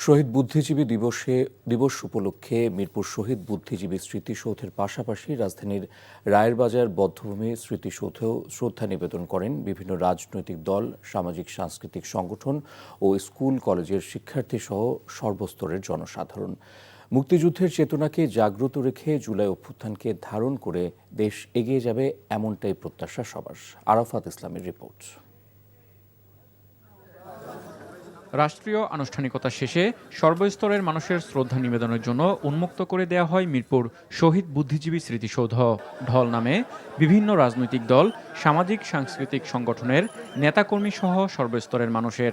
শহীদ বুদ্ধিজীবী দিবস উপলক্ষে মিরপুর শহীদ বুদ্ধিজীবী স্মৃতিসৌধের পাশাপাশি রাজধানীর রায়েরবাজার বধ্যভূমি স্মৃতিসৌধেও শ্রদ্ধা নিবেদন করেন বিভিন্ন রাজনৈতিক দল, সামাজিক সাংস্কৃতিক সংগঠন ও স্কুল কলেজের শিক্ষার্থী সহ সর্বস্তরের জনসাধারণ। মুক্তিযুদ্ধের চেতনাকে জাগ্রত রেখে জুলাই অভ্যুত্থানকে ধারণ করে দেশ এগিয়ে যাবে, এমনটাই প্রত্যাশা সবার। আরাফাত ইসলামের রিপোর্ট। রাষ্ট্রীয় আনুষ্ঠানিকতা শেষে সর্বস্তরের মানুষের শ্রদ্ধা নিবেদনের জন্য উন্মুক্ত করে দেওয়া হয় মিরপুর শহীদ বুদ্ধিজীবী স্মৃতিসৌধ। ঢল নামে বিভিন্ন রাজনৈতিক দল, সামাজিক সাংস্কৃতিক সংগঠনের নেতাকর্মী সহ সর্বস্তরের মানুষের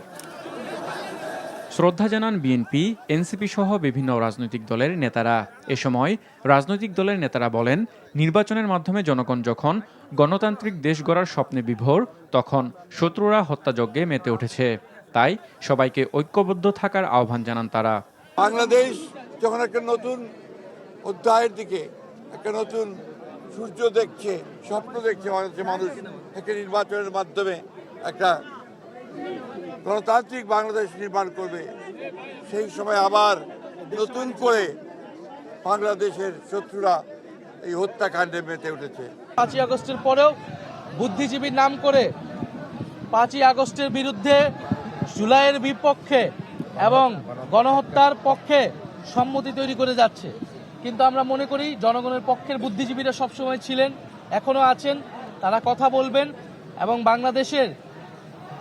শ্রদ্ধা জানান বিএনপি, এনসিপি সহ বিভিন্ন রাজনৈতিক দলের নেতারা। এ সময় রাজনৈতিক দলের নেতারা বলেন, নির্বাচনের মাধ্যমে জনগণ যখন গণতান্ত্রিক দেশ গড়ার স্বপ্নে বিভোর, তখন শত্রুরা হত্যাযজ্ঞে মেতে উঠেছে। তাই সবাইকে ঐক্যবদ্ধ থাকার আহ্বান জানান তারা। বাংলাদেশ যখন একটা নতুন অধ্যায়ের দিকে, একটা নতুন সূর্য দেখছে, স্বপ্ন দেখছে মানুষ, একটা নির্বাচনের মাধ্যমে একটা গণতান্ত্রিক বাংলাদেশ নির্মাণ করবে, সেই সময় আবার নতুন করে বাংলাদেশের শত্রুরা এই হত্যাকাণ্ডে মেতে উঠেছে। 5ই আগস্টের পরেও বুদ্ধিজীবীর নাম করে 5ই আগস্টের বিরুদ্ধে, জুলাইয়ের বিপক্ষে এবং গণহত্যার পক্ষে সম্মতি তৈরি করে যাচ্ছে। কিন্তু আমরা মনে করি জনগণের পক্ষের বুদ্ধিজীবীরা সবসময় ছিলেন, এখনো আছেন। তারা কথা বলবেন এবং বাংলাদেশের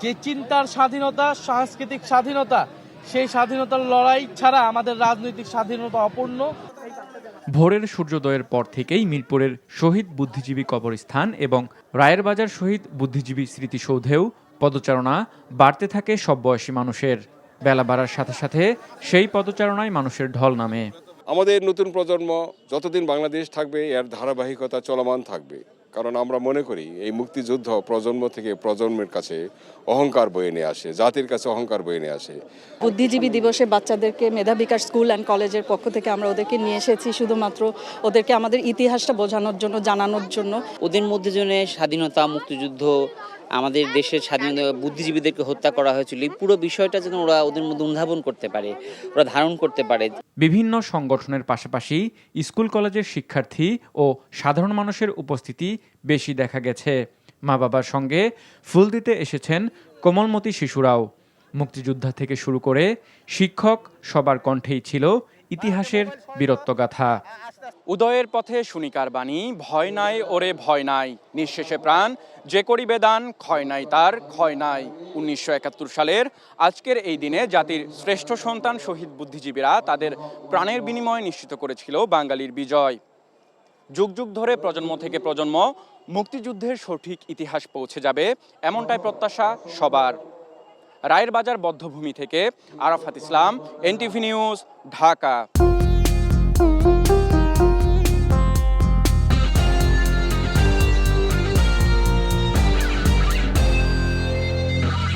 যে চিন্তার স্বাধীনতা, সাংস্কৃতিক স্বাধীনতা, সেই স্বাধীনতার লড়াই ছাড়া আমাদের রাজনৈতিক স্বাধীনতা অপূর্ণ। ভোরের সূর্যোদয়ের পর থেকেই মিরপুরের শহীদ বুদ্ধিজীবী কবরস্থান এবং রায়েরবাজার শহীদ বুদ্ধিজীবী স্মৃতিসৌধেও পদচারণা বাড়তে থাকে সব বয়সী মানুষের। বেলা বাড়ার সাথে সাথে সেই পদচারণায় মানুষের ঢল নামে। আমাদের নতুন প্রজন্ম যতদিন বাংলাদেশ থাকবে, এর ধারাবাহিকতা চলমান থাকবে। কারণ আমরা মনে করি এই মুক্তিযুদ্ধ প্রজন্ম থেকে প্রজন্মের কাছে অহংকার বয়ে নিয়ে আসে, জাতির কাছে অহংকার বয়ে নিয়ে আসে। বুদ্ধিজীবী দিবসে বাচ্চাদেরকে মেধা বিকাশ স্কুল অ্যান্ড কলেজের পক্ষ থেকে আমরা ওদেরকে নিয়ে এসেছি শুধুমাত্র ওদেরকে আমাদের ইতিহাসটা বোঝানোর জন্য, জানানোর জন্য। ওদের মধ্যে জন্য স্বাধীনতা, মুক্তিযুদ্ধ, আমাদের দেশের স্বাধীনতা, বুদ্ধিজীবীদেরকে হত্যা করা হয়েছিল, এই পুরো বিষয়টা যেন ওরা ওদের মধ্যে অনুধাবন করতে পারে, ওরা ধারণ করতে পারে। বিভিন্ন সংগঠনের পাশাপাশি স্কুল কলেজের শিক্ষার্থী ও সাধারণ মানুষের উপস্থিতি বেশি দেখা গেছে। মা বাবার সঙ্গে ফুল দিতে এসেছেন কোমলমতি শিশুরাও। মুক্তিযোদ্ধা থেকে শুরু করে শিক্ষক, সবার কণ্ঠেই ছিল ইতিহাসের বীরত্বগাথা। উদয়ের পথে শুনিকার বাণী, ভয় নাই ওরে ভয় নাই, নিঃশেষে প্রাণ যে করিবে দান, ক্ষয় নাই তার ক্ষয় নাই। 1971 সালের আজকের এই দিনে জাতির শ্রেষ্ঠ সন্তান শহীদ বুদ্ধিজীবীরা তাদের প্রাণের বিনিময়ে নিশ্চিত করেছিল বাঙালির বিজয়। যুগ যুগ ধরে প্রজন্ম থেকে প্রজন্ম মুক্তিযুদ্ধের সঠিক ইতিহাস পৌঁছে যাবে, এমনটাই প্রত্যাশা সবার। রায়েরবাজার বধ্যভূমি থেকে আরাফাত ইসলাম, এনটিভি নিউজ, ঢাকা।